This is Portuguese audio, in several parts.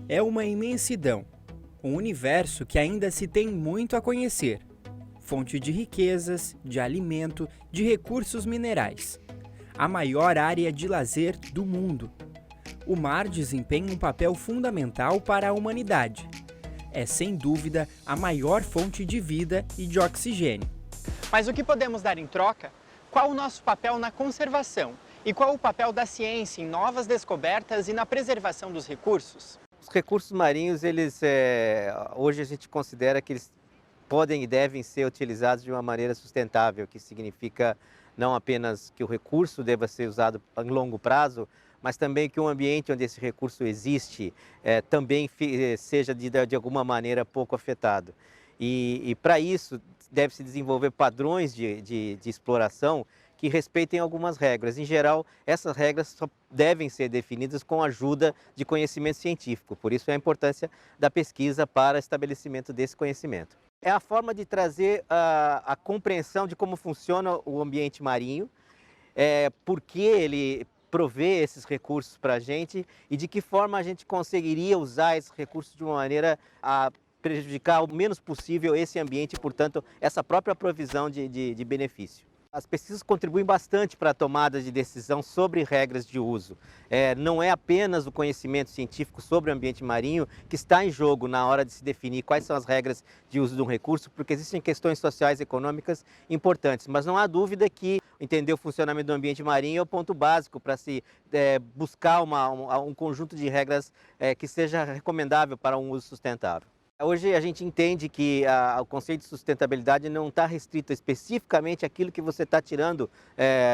É uma imensidão, um universo que ainda se tem muito a conhecer. Fonte de riquezas, de alimento, de recursos minerais. A maior área de lazer do mundo. O mar desempenha um papel fundamental para a humanidade. É, sem dúvida, a maior fonte de vida e de oxigênio. Mas o que podemos dar em troca? Qual o nosso papel na conservação? E qual o papel da ciência em novas descobertas e na preservação dos recursos? Os recursos marinhos, hoje a gente considera que eles podem e devem ser utilizados de uma maneira sustentável, que significa não apenas que o recurso deva ser usado a longo prazo, mas também que o ambiente onde esse recurso existe também seja de alguma maneira pouco afetado. E para isso deve-se desenvolver padrões de exploração que respeitem algumas regras. Em geral, essas regras só devem ser definidas com a ajuda de conhecimento científico. Por isso a importância da pesquisa para estabelecimento desse conhecimento. É a forma de trazer a compreensão de como funciona o ambiente marinho, por que ele provê esses recursos para a gente e de que forma a gente conseguiria usar esses recursos de uma maneira a prejudicar o menos possível esse ambiente e, portanto, essa própria provisão de benefício. As pesquisas contribuem bastante para a tomada de decisão sobre regras de uso. Não é apenas o conhecimento científico sobre o ambiente marinho que está em jogo na hora de se definir quais são as regras de uso de um recurso, porque existem questões sociais e econômicas importantes. Mas não há dúvida que entender o funcionamento do ambiente marinho é o ponto básico para se buscar um conjunto de regras que seja recomendável para um uso sustentável. Hoje a gente entende que o conceito de sustentabilidade não está restrito especificamente àquilo que você está tirando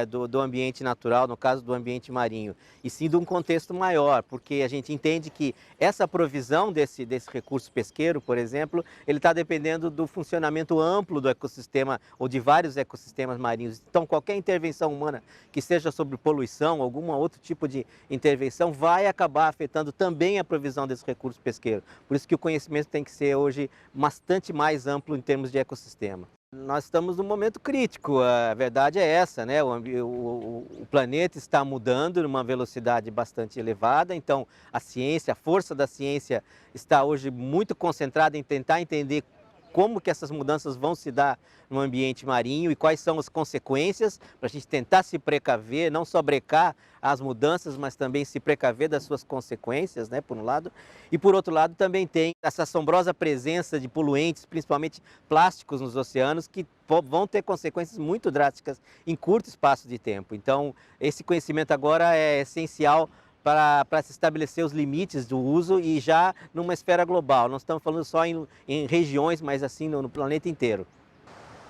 do ambiente natural, no caso do ambiente marinho, e sim de um contexto maior, porque a gente entende que essa provisão desse recurso pesqueiro, por exemplo, ele está dependendo do funcionamento amplo do ecossistema ou de vários ecossistemas marinhos. Então qualquer intervenção humana que seja sobre poluição, algum outro tipo de intervenção, vai acabar afetando também a provisão desse recurso pesqueiro. Por isso que o conhecimento tem que ser hoje bastante mais amplo em termos de ecossistema. Nós estamos num momento crítico, a verdade é essa, né? O planeta está mudando numa velocidade bastante elevada, então a ciência, a força da ciência está hoje muito concentrada em tentar entender como que essas mudanças vão se dar no ambiente marinho e quais são as consequências para a gente tentar se precaver, não só brecar as mudanças, mas também se precaver das suas consequências, né, por um lado. E por outro lado também tem essa assombrosa presença de poluentes, principalmente plásticos nos oceanos, que vão ter consequências muito drásticas em curto espaço de tempo. Então esse conhecimento agora é essencial para se estabelecer os limites do uso e já numa esfera global. Não estamos falando só em regiões, mas assim no planeta inteiro.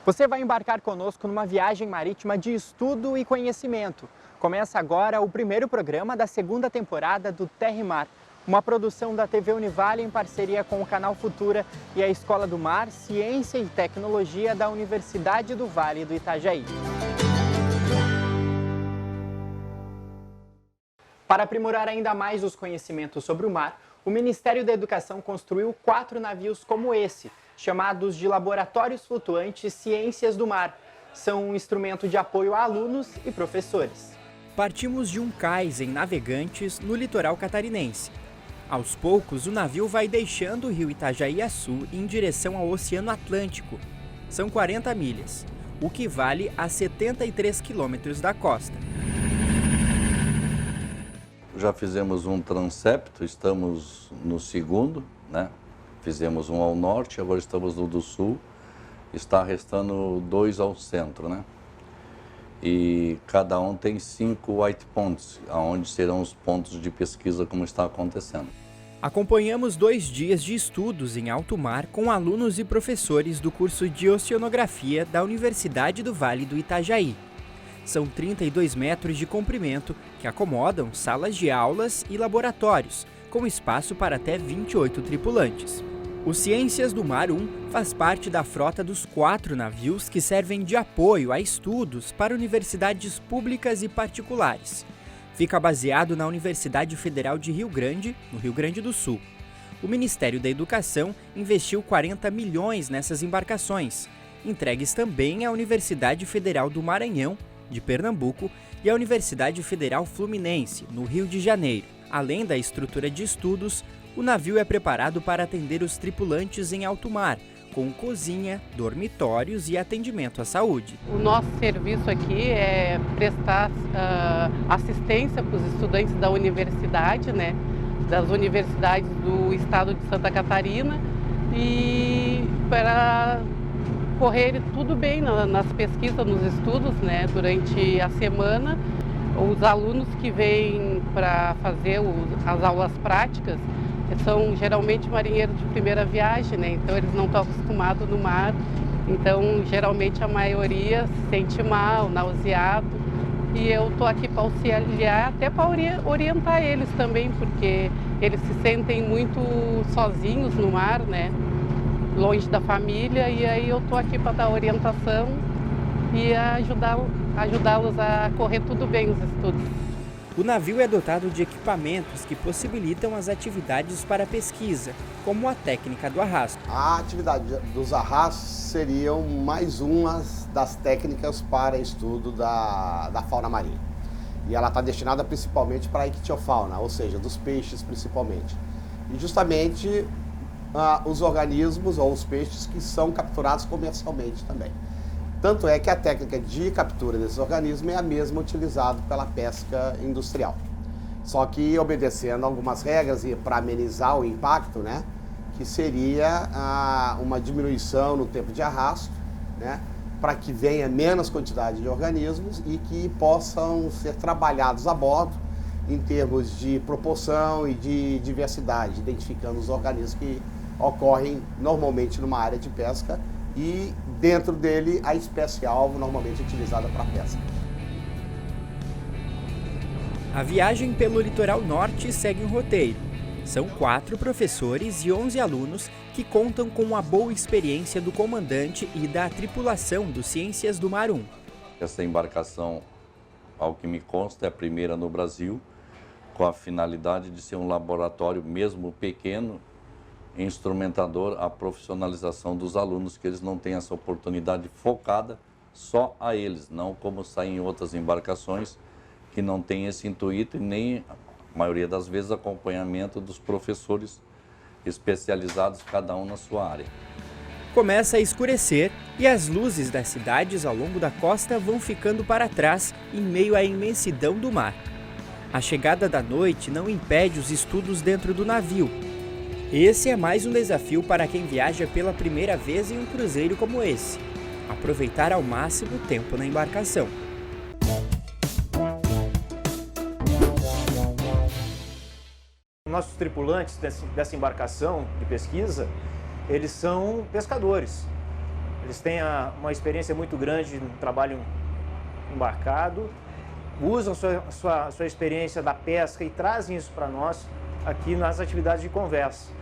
Você vai embarcar conosco numa viagem marítima de estudo e conhecimento. Começa agora o primeiro programa da segunda temporada do Terra e Mar, uma produção da TV Univale em parceria com o Canal Futura e a Escola do Mar, Ciência e Tecnologia da Universidade do Vale do Itajaí. Para aprimorar ainda mais os conhecimentos sobre o mar, o Ministério da Educação construiu 4 navios como esse, chamados de Laboratórios Flutuantes Ciências do Mar. São um instrumento de apoio a alunos e professores. Partimos de um cais em Navegantes, no litoral catarinense. Aos poucos, o navio vai deixando o rio Itajaí a sul em direção ao Oceano Atlântico. São 40 milhas, o que vale a 73 quilômetros da costa. Já fizemos um transepto, estamos no segundo, né? Fizemos um ao norte, agora estamos no do sul. Está restando 2 ao centro, né? E cada um tem 5 white points, onde serão os pontos de pesquisa como está acontecendo. Acompanhamos 2 dias de estudos em alto mar com alunos e professores do curso de Oceanografia da Universidade do Vale do Itajaí. São 32 metros de comprimento que acomodam salas de aulas e laboratórios, com espaço para até 28 tripulantes. O Ciências do Mar 1 faz parte da frota dos 4 navios que servem de apoio a estudos para universidades públicas e particulares. Fica baseado na Universidade Federal de Rio Grande, no Rio Grande do Sul. O Ministério da Educação investiu 40 milhões nessas embarcações, entregues também à Universidade Federal do Maranhão, de Pernambuco, e à Universidade Federal Fluminense, no Rio de Janeiro. Além da estrutura de estudos, O navio é preparado para atender os tripulantes em alto mar, com cozinha, dormitórios e atendimento à saúde. O nosso serviço aqui é prestar assistência para os estudantes da universidade, né, das universidades do estado de Santa Catarina, e para correr tudo bem nas pesquisas, nos estudos, né, durante a semana. Os alunos que vêm para fazer as aulas práticas são geralmente marinheiros de primeira viagem, né? Então eles não estão acostumados no mar, então geralmente a maioria se sente mal, nauseado, e eu estou aqui para auxiliar, até para orientar eles também, porque eles se sentem muito sozinhos no mar, né? Longe da família, e aí eu estou aqui para dar orientação e ajudá-los a correr tudo bem os estudos. O navio é dotado de equipamentos que possibilitam as atividades para pesquisa, como a técnica do arrasto. A atividade dos arrastos seriam mais uma das técnicas para estudo da fauna marinha. E ela está destinada principalmente para a ictiofauna, ou seja, dos peixes principalmente. E justamente os organismos ou os peixes que são capturados comercialmente também. Tanto é que a técnica de captura desses organismos é a mesma utilizada pela pesca industrial. Só que obedecendo algumas regras e para amenizar o impacto, né, que seria uma diminuição no tempo de arrasto, né, para que venha menos quantidade de organismos e que possam ser trabalhados a bordo em termos de proporção e de diversidade, identificando os organismos que ocorrem normalmente numa área de pesca e dentro dele a espécie-alvo normalmente utilizada para pesca. A viagem pelo litoral norte segue um roteiro. São 4 professores e 11 alunos que contam com a boa experiência do comandante e da tripulação do Ciências do Mar 1. Essa embarcação, ao que me consta, é a primeira no Brasil, com a finalidade de ser um laboratório, mesmo pequeno, instrumentador à profissionalização dos alunos, que eles não têm essa oportunidade focada só a eles, não como saem em outras embarcações que não têm esse intuito e nem, a maioria das vezes, acompanhamento dos professores especializados, cada um na sua área. Começa a escurecer e as luzes das cidades ao longo da costa vão ficando para trás em meio à imensidão do mar. A chegada da noite não impede os estudos dentro do navio. Esse é mais um desafio para quem viaja pela primeira vez em um cruzeiro como esse: aproveitar ao máximo o tempo na embarcação. Nossos tripulantes dessa embarcação de pesquisa, eles são pescadores. Eles têm uma experiência muito grande no trabalho embarcado, usam sua experiência da pesca e trazem isso para nós aqui nas atividades de conversa.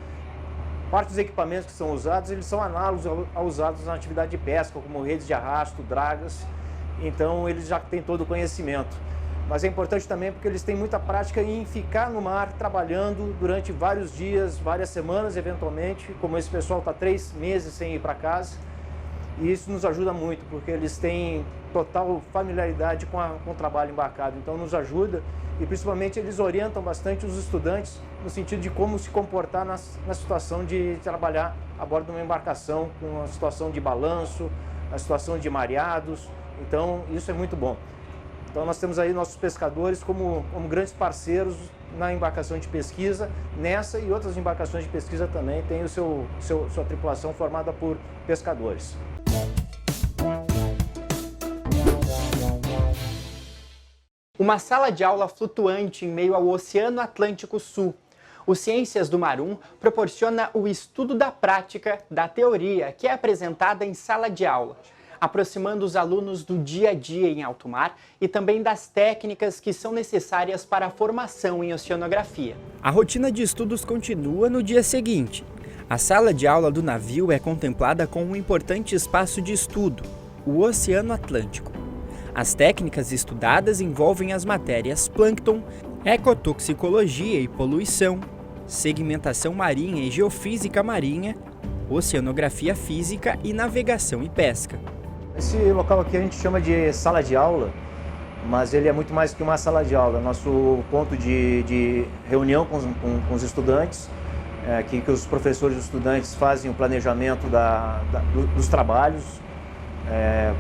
Parte dos equipamentos que são usados, eles são análogos aos usados na atividade de pesca, como redes de arrasto, dragas, então eles já têm todo o conhecimento. Mas é importante também porque eles têm muita prática em ficar no mar trabalhando durante vários dias, várias semanas eventualmente, como esse pessoal está 3 meses sem ir para casa. E isso nos ajuda muito, porque eles têm total familiaridade com o trabalho embarcado, então nos ajuda e principalmente eles orientam bastante os estudantes no sentido de como se comportar na situação de trabalhar a bordo de uma embarcação, com a situação de balanço, a situação de mareados, então isso é muito bom. Então nós temos aí nossos pescadores como grandes parceiros na embarcação de pesquisa, nessa e outras embarcações de pesquisa também tem sua tripulação formada por pescadores. Uma sala de aula flutuante em meio ao Oceano Atlântico Sul. O Ciências do Mar 1 proporciona o estudo da prática da teoria que é apresentada em sala de aula, aproximando os alunos do dia a dia em alto mar e também das técnicas que são necessárias para a formação em oceanografia. A rotina de estudos continua no dia seguinte. A sala de aula do navio é contemplada com um importante espaço de estudo, o Oceano Atlântico. As técnicas estudadas envolvem as matérias plâncton, ecotoxicologia e poluição, segmentação marinha e geofísica marinha, oceanografia física e navegação e pesca. Esse local aqui a gente chama de sala de aula, mas ele é muito mais que uma sala de aula. Nosso ponto de reunião com os estudantes, aqui que os professores e os estudantes fazem o planejamento dos trabalhos,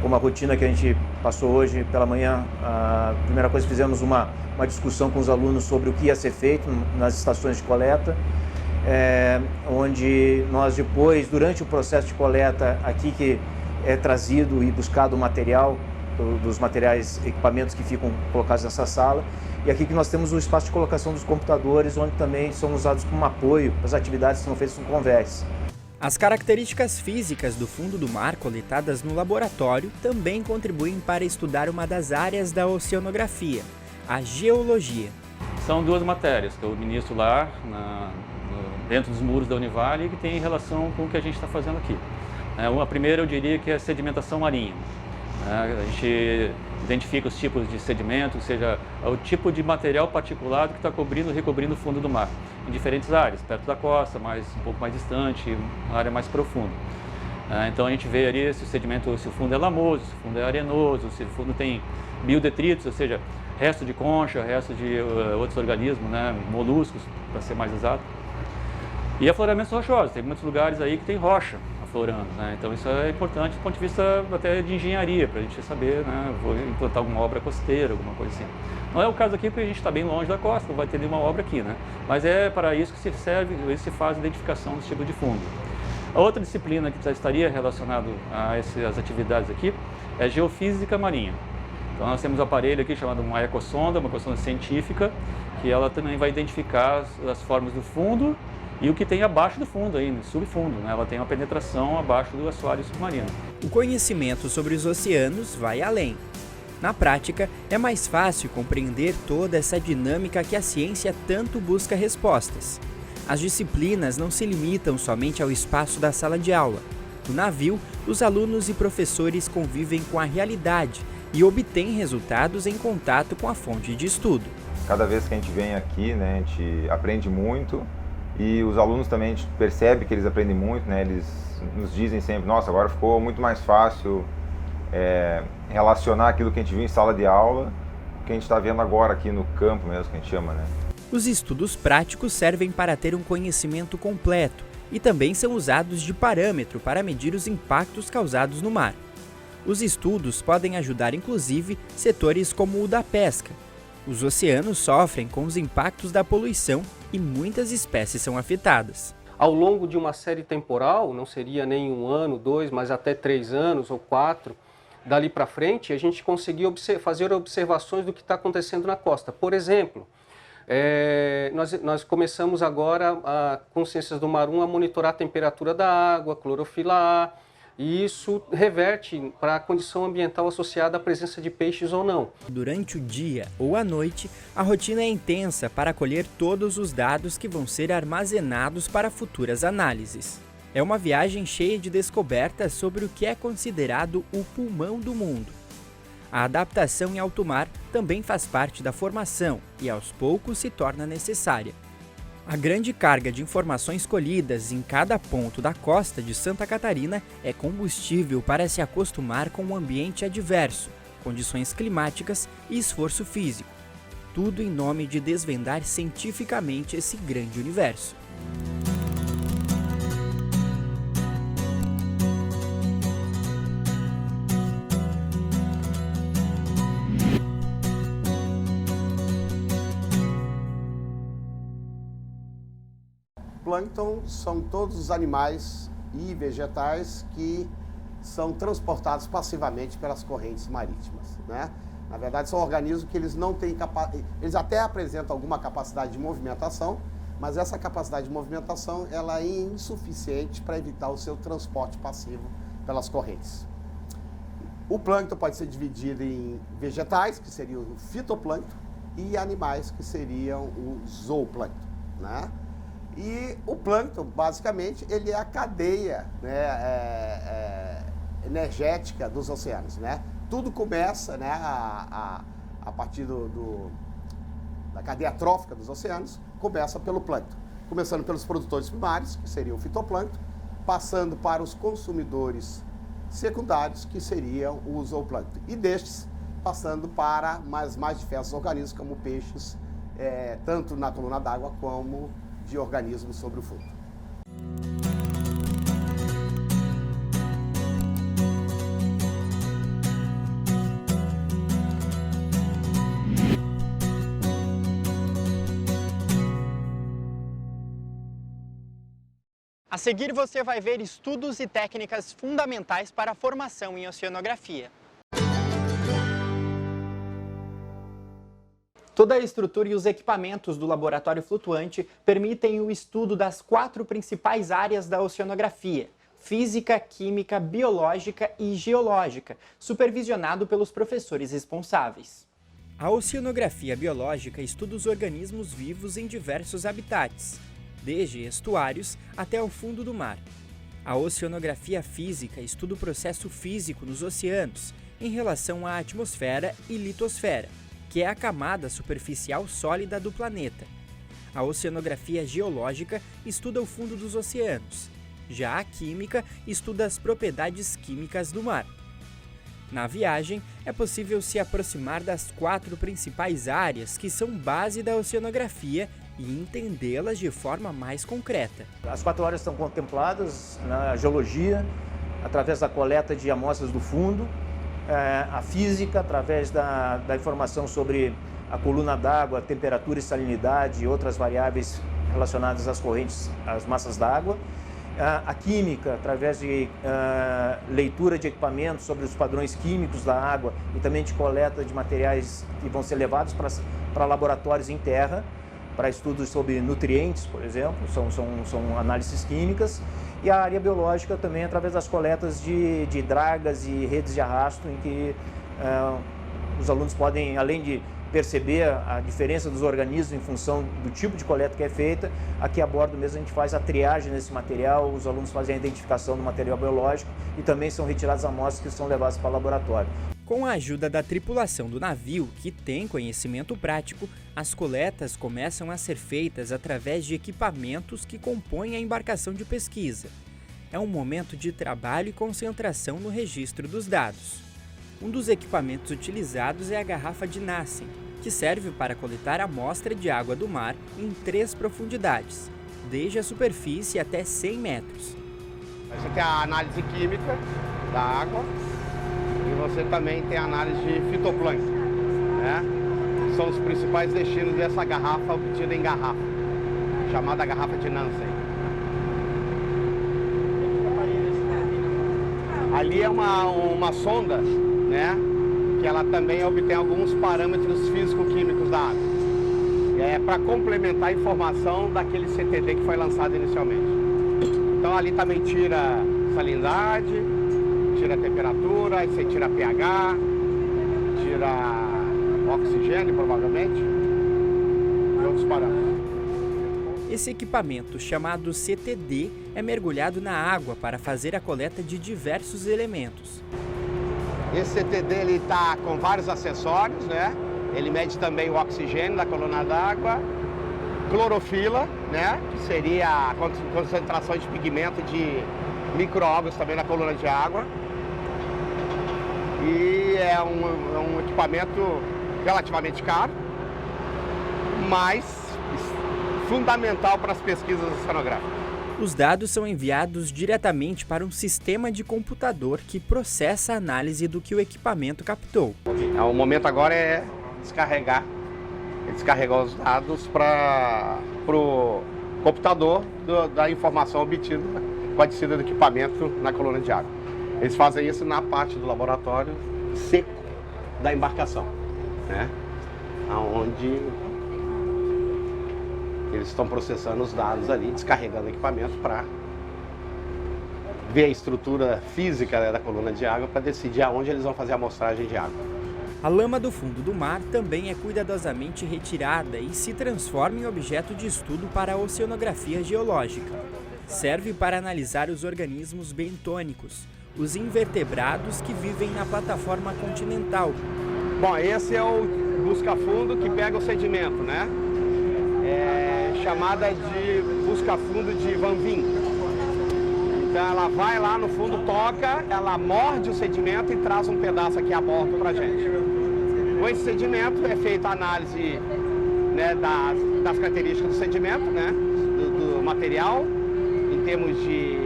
como a rotina que a gente passou hoje pela manhã. A primeira coisa, fizemos uma discussão com os alunos sobre o que ia ser feito nas estações de coleta, onde nós depois, durante o processo de coleta, aqui que é trazido e buscado o material, dos materiais, equipamentos que ficam colocados nessa sala, e aqui que nós temos o espaço de colocação dos computadores, onde também são usados como apoio para as atividades que são feitas no Converse. As características físicas do fundo do mar coletadas no laboratório também contribuem para estudar uma das áreas da oceanografia, a geologia. São duas matérias que eu ministro lá dentro dos muros da Univale, que tem relação com o que a gente está fazendo aqui. A primeira eu diria que é a sedimentação marinha. A gente identifica os tipos de sedimento, ou seja, o tipo de material particulado que está recobrindo o fundo do mar, em diferentes áreas, perto da costa, um pouco mais distante, uma área mais profunda. Então a gente vê ali se o sedimento, se o fundo é lamoso, se o fundo é arenoso, se o fundo tem biodetritos, ou seja, resto de concha, resto de outros organismos, moluscos, para ser mais exato. E afloramentos rochosos, tem muitos lugares aí que tem rocha aflorando, então isso é importante do ponto de vista até de engenharia, para a gente saber, vou implantar alguma obra costeira, alguma coisa assim. Não é o caso aqui porque a gente está bem longe da costa, não vai ter nenhuma obra aqui, mas é para isso que se faz a identificação desse tipo de fundo. A outra disciplina que já estaria relacionada a essas atividades aqui é geofísica marinha. Então nós temos um aparelho aqui chamado uma ecossonda científica, que ela também vai identificar as formas do fundo e o que tem abaixo do fundo, no subfundo. Ela tem uma penetração abaixo do assoalho submarino. O conhecimento sobre os oceanos vai além. Na prática, é mais fácil compreender toda essa dinâmica que a ciência tanto busca respostas. As disciplinas não se limitam somente ao espaço da sala de aula. No navio, os alunos e professores convivem com a realidade e obtêm resultados em contato com a fonte de estudo. Cada vez que a gente vem aqui, a gente aprende muito. E os alunos também, a gente percebe que eles aprendem muito, eles nos dizem sempre, nossa, agora ficou muito mais fácil relacionar aquilo que a gente viu em sala de aula, com o que a gente está vendo agora aqui no campo mesmo, que a gente chama, Os estudos práticos servem para ter um conhecimento completo e também são usados de parâmetro para medir os impactos causados no mar. Os estudos podem ajudar inclusive setores como o da pesca. Os oceanos sofrem com os impactos da poluição e muitas espécies são afetadas. Ao longo de uma série temporal, não seria nem 1 ano, 2, mas até 3 anos ou 4, dali para frente, a gente conseguiu fazer observações do que está acontecendo na costa. Por exemplo, nós começamos agora, com Ciências do Mar 1, a monitorar a temperatura da água, clorofila A, e isso reverte para a condição ambiental associada à presença de peixes ou não. Durante o dia ou a noite, a rotina é intensa para colher todos os dados que vão ser armazenados para futuras análises. É uma viagem cheia de descobertas sobre o que é considerado o pulmão do mundo. A adaptação em alto mar também faz parte da formação e aos poucos se torna necessária. A grande carga de informações colhidas em cada ponto da costa de Santa Catarina é combustível para se acostumar com um ambiente adverso, condições climáticas e esforço físico. Tudo em nome de desvendar cientificamente esse grande universo. Plâncton são todos os animais e vegetais que são transportados passivamente pelas correntes marítimas, Na verdade, são organismos que eles não têm eles até apresentam alguma capacidade de movimentação, mas essa capacidade de movimentação ela é insuficiente para evitar o seu transporte passivo pelas correntes. O plâncton pode ser dividido em vegetais, que seriam o fitoplâncton, e animais, que seriam o zooplâncton, E o plâncton, basicamente, ele é a cadeia energética dos oceanos, Tudo começa a partir da cadeia trófica dos oceanos, começa pelo plâncton. Começando pelos produtores primários, que seriam o fitoplâncton, passando para os consumidores secundários, que seriam o zooplâncton. E destes, passando para mais diversos organismos, como peixes, tanto na coluna d'água como de organismos sobre o fundo. A seguir você vai ver estudos e técnicas fundamentais para a formação em oceanografia. Toda a estrutura e os equipamentos do laboratório flutuante permitem o estudo das 4 principais áreas da oceanografia: física, química, biológica e geológica, supervisionado pelos professores responsáveis. A oceanografia biológica estuda os organismos vivos em diversos habitats, desde estuários até o fundo do mar. A oceanografia física estuda o processo físico nos oceanos em relação à atmosfera e litosfera, que é a camada superficial sólida do planeta. A oceanografia geológica estuda o fundo dos oceanos. Já a química estuda as propriedades químicas do mar. Na viagem, é possível se aproximar das 4 principais áreas que são base da oceanografia e entendê-las de forma mais concreta. As 4 áreas estão contempladas na geologia, através da coleta de amostras do fundo, a física, através da informação sobre a coluna d'água, temperatura e salinidade e outras variáveis relacionadas às correntes, às massas d'água, a química, através de leitura de equipamentos sobre os padrões químicos da água e também de coleta de materiais que vão ser levados para laboratórios em terra, para estudos sobre nutrientes, por exemplo, são análises químicas, e a área biológica também através das coletas de dragas e redes de arrasto, em que os alunos podem, além de perceber a diferença dos organismos em função do tipo de coleta que é feita, aqui a bordo mesmo a gente faz a triagem desse material, os alunos fazem a identificação do material biológico e também são retiradas amostras que são levadas para o laboratório. Com a ajuda da tripulação do navio, que tem conhecimento prático, as coletas começam a ser feitas através de equipamentos que compõem a embarcação de pesquisa. É um momento de trabalho e concentração no registro dos dados. Um dos equipamentos utilizados é a garrafa de Nassen, que serve para coletar amostra de água do mar em 3 profundidades, desde a superfície até 100 metros. Essa aqui é a análise química da água. E você também tem a análise de fitoplâncton, né? São os principais destinos dessa garrafa obtida em garrafa, chamada garrafa de Nassen. Ali é uma sonda, né? Que ela também obtém alguns parâmetros físico-químicos da água. É para complementar a informação daquele CTD que foi lançado inicialmente. Então ali também tira salinidade, tira a temperatura, aí você tira pH, tira oxigênio, provavelmente, e outros parâmetros. Esse equipamento, chamado CTD, é mergulhado na água para fazer a coleta de diversos elementos. Esse CTD ele está com vários acessórios, né? Ele mede também o oxigênio da coluna d'água, clorofila, né? Que seria a concentração de pigmento de micro-algas também na coluna de água. E é um equipamento relativamente caro, mas fundamental para as pesquisas oceanográficas. Os dados são enviados diretamente para um sistema de computador que processa a análise do que o equipamento captou. O momento agora é descarregar os dados para o computador da informação obtida com a descida do equipamento na coluna de água. Eles fazem isso na parte do laboratório seco da embarcação, né? Onde eles estão processando os dados ali, descarregando o equipamento para ver a estrutura física, né, da coluna de água para decidir aonde eles vão fazer a amostragem de água. A lama do fundo do mar também é cuidadosamente retirada e se transforma em objeto de estudo para a oceanografia geológica. Serve para analisar os organismos bentônicos, os invertebrados que vivem na plataforma continental. Bom, esse é o busca-fundo que pega o sedimento, né? É chamada de busca-fundo de Van Veen. Então ela vai lá no fundo, toca, ela morde o sedimento e traz um pedaço aqui a bordo pra gente. Com esse sedimento é feita a análise, né, das características do sedimento, né, do material, em termos de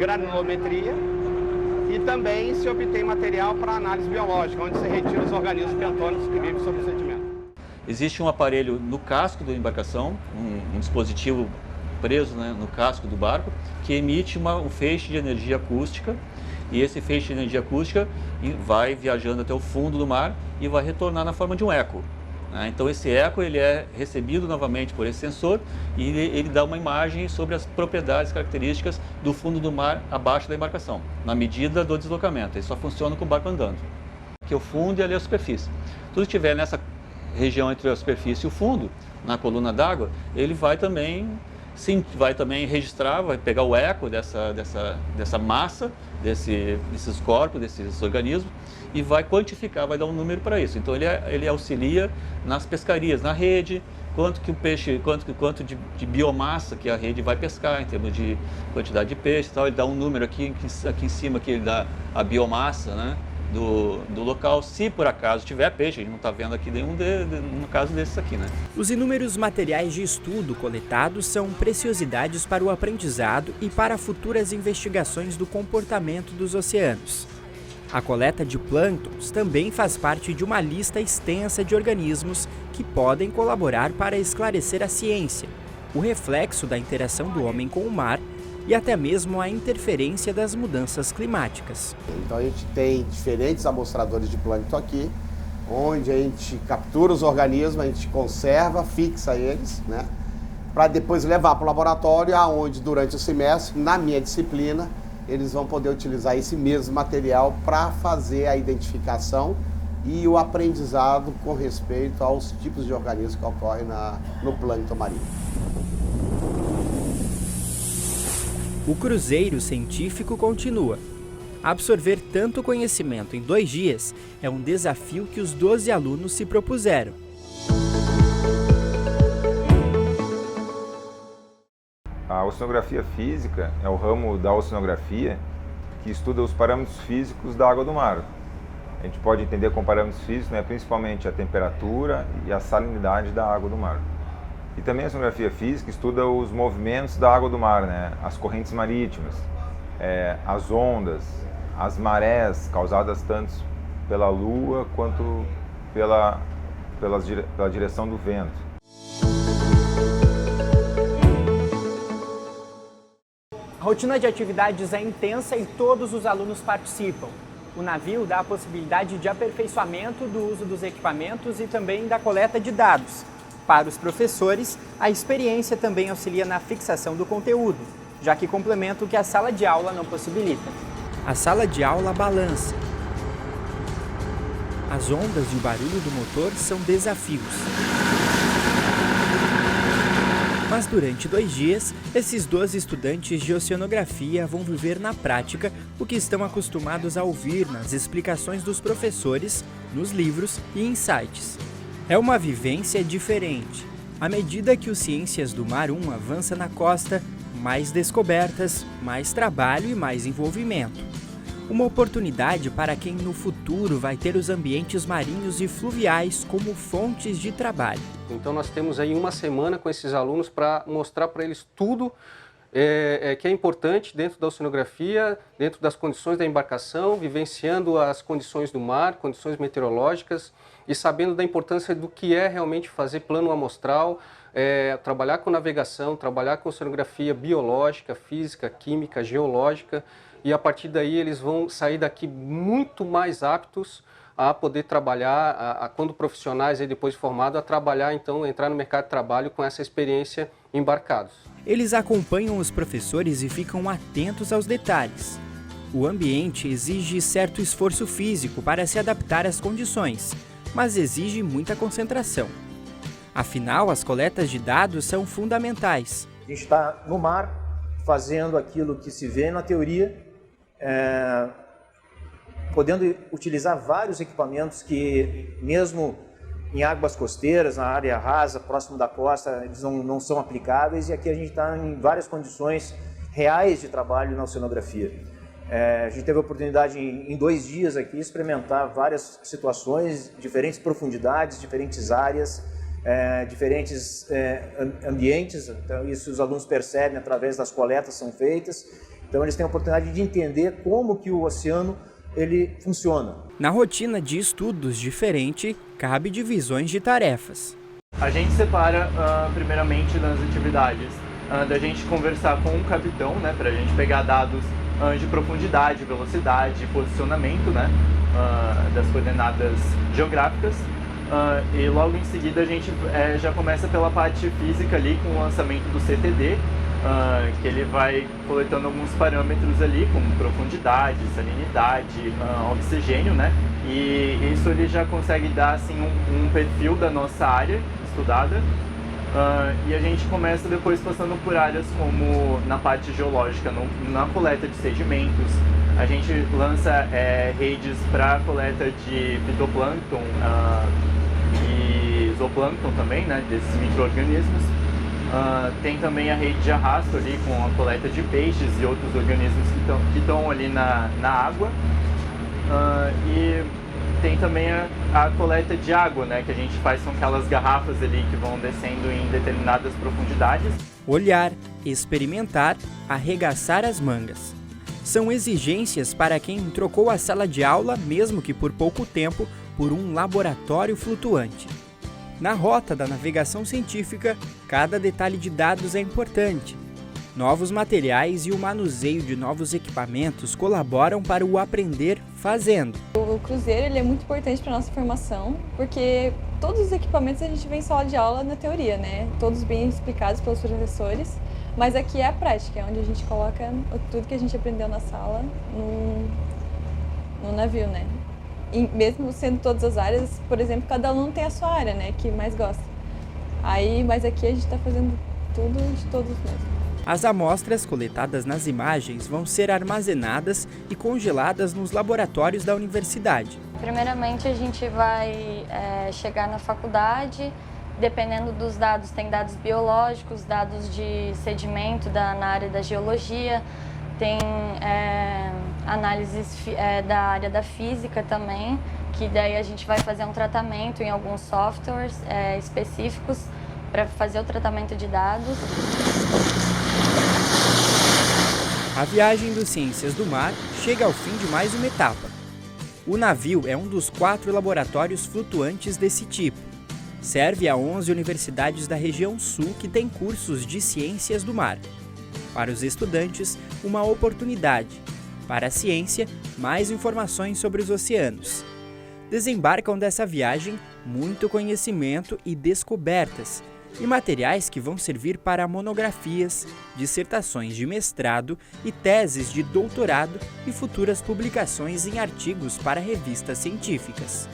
granulometria. E também se obtém material para análise biológica, onde se retira os organismos bentônicos que vivem sobre o sedimento. Existe um aparelho no casco da embarcação, um dispositivo preso, né, no casco do barco, que emite um feixe de energia acústica, e esse feixe de energia acústica vai viajando até o fundo do mar e vai retornar na forma de um eco. Então esse eco ele é recebido novamente por esse sensor e ele dá uma imagem sobre as propriedades características do fundo do mar abaixo da embarcação, na medida do deslocamento. Ele só funciona com o barco andando, que é o fundo e ali a superfície. Tudo que estiver nessa região entre a superfície e o fundo, na coluna d'água, ele vai também registrar, vai pegar o eco dessa massa, desses corpos, desses organismos, e vai quantificar, vai dar um número para isso. Então ele auxilia nas pescarias, na rede, quanto que o peixe, quanto de biomassa que a rede vai pescar, em termos de quantidade de peixe e tal. Ele dá um número aqui em cima, que ele dá a biomassa, né, do local, se por acaso tiver peixe. A gente não está vendo aqui nenhum no caso desses aqui, né? Os inúmeros materiais de estudo coletados são preciosidades para o aprendizado e para futuras investigações do comportamento dos oceanos. A coleta de plânctons também faz parte de uma lista extensa de organismos que podem colaborar para esclarecer a ciência, o reflexo da interação do homem com o mar e até mesmo a interferência das mudanças climáticas. Então a gente tem diferentes amostradores de plâncton aqui, onde a gente captura os organismos, a gente conserva, fixa eles, né, para depois levar para o laboratório, onde durante o semestre, na minha disciplina, eles vão poder utilizar esse mesmo material para fazer a identificação e o aprendizado com respeito aos tipos de organismos que ocorrem no plâncton marinho. O cruzeiro científico continua. Absorver tanto conhecimento em 2 dias é um desafio que os 12 alunos se propuseram. A oceanografia física é o ramo da oceanografia que estuda os parâmetros físicos da água do mar. A gente pode entender como parâmetros físicos, né, principalmente a temperatura e a salinidade da água do mar. E também a oceanografia física estuda os movimentos da água do mar, né, as correntes marítimas, as ondas, as marés causadas tanto pela lua quanto pela direção do vento. A rotina de atividades é intensa e todos os alunos participam. O navio dá a possibilidade de aperfeiçoamento do uso dos equipamentos e também da coleta de dados. Para os professores, a experiência também auxilia na fixação do conteúdo, já que complementa o que a sala de aula não possibilita. A sala de aula balança. As ondas e o barulho do motor são desafios. Mas durante 2 dias, esses 12 estudantes de oceanografia vão viver na prática o que estão acostumados a ouvir nas explicações dos professores, nos livros e em sites. É uma vivência diferente. À medida que o Ciências do Mar 1 avança na costa, mais descobertas, mais trabalho e mais envolvimento. Uma oportunidade para quem no futuro vai ter os ambientes marinhos e fluviais como fontes de trabalho. Então nós temos aí 1 semana com esses alunos para mostrar para eles tudo que é importante dentro da oceanografia, dentro das condições da embarcação, vivenciando as condições do mar, condições meteorológicas e sabendo da importância do que é realmente fazer plano amostral, trabalhar com navegação, trabalhar com oceanografia biológica, física, química, geológica. E a partir daí eles vão sair daqui muito mais aptos a poder trabalhar, quando profissionais aí depois de formado, a trabalhar, então, entrar no mercado de trabalho com essa experiência embarcados. Eles acompanham os professores e ficam atentos aos detalhes. O ambiente exige certo esforço físico para se adaptar às condições, mas exige muita concentração. Afinal, as coletas de dados são fundamentais. A gente está no mar, fazendo aquilo que se vê na teoria, podendo utilizar vários equipamentos que, mesmo em águas costeiras, na área rasa, próximo da costa, eles não são aplicáveis, e aqui a gente está em várias condições reais de trabalho na oceanografia. A gente teve a oportunidade em 2 dias aqui experimentar várias situações, diferentes profundidades, diferentes áreas, diferentes ambientes. Então, isso os alunos percebem através das coletas que são feitas. Então eles têm a oportunidade de entender como que o oceano ele funciona. Na rotina de estudos diferente, cabe divisões de tarefas. A gente separa primeiramente nas atividades da gente conversar com o capitão, né, para a gente pegar dados de profundidade, velocidade, posicionamento, né, das coordenadas geográficas. E logo em seguida a gente já começa pela parte física ali com o lançamento do CTD, que ele vai coletando alguns parâmetros ali, como profundidade, salinidade, oxigênio, né? E isso ele já consegue dar assim um perfil da nossa área estudada. E a gente começa depois passando por áreas como na parte geológica, na coleta de sedimentos. A gente lança redes para coleta de fitoplâncton e zooplâncton também, né, desses micro-organismos. Tem também a rede de arrasto ali com a coleta de peixes e outros organismos que estão ali na água. E tem também a coleta de água, né, que a gente faz com aquelas garrafas ali que vão descendo em determinadas profundidades. Olhar, experimentar, arregaçar as mangas. São exigências para quem trocou a sala de aula, mesmo que por pouco tempo, por um laboratório flutuante. Na rota da navegação científica, cada detalhe de dados é importante. Novos materiais e o manuseio de novos equipamentos colaboram para o aprender fazendo. O cruzeiro ele é muito importante para a nossa formação, porque todos os equipamentos a gente vê em sala de aula na teoria, né? Todos bem explicados pelos professores, mas aqui é a prática, é onde a gente coloca tudo que a gente aprendeu na sala no navio, né? E mesmo sendo todas as áreas, por exemplo, cada aluno tem a sua área, né, que mais gosta. Mas aqui a gente está fazendo tudo de todos mesmo. As amostras coletadas nas imagens vão ser armazenadas e congeladas nos laboratórios da universidade. Primeiramente, a gente vai chegar na faculdade, dependendo dos dados, tem dados biológicos, dados de sedimento na área da geologia, tem análises da área da física também, que daí a gente vai fazer um tratamento em alguns softwares específicos para fazer o tratamento de dados. A viagem do Ciências do Mar chega ao fim de mais uma etapa. O navio é um dos 4 laboratórios flutuantes desse tipo. Serve a 11 universidades da região sul que têm cursos de Ciências do Mar. Para os estudantes, uma oportunidade. Para a ciência, mais informações sobre os oceanos. Desembarcam dessa viagem muito conhecimento e descobertas, e materiais que vão servir para monografias, dissertações de mestrado e teses de doutorado e futuras publicações em artigos para revistas científicas.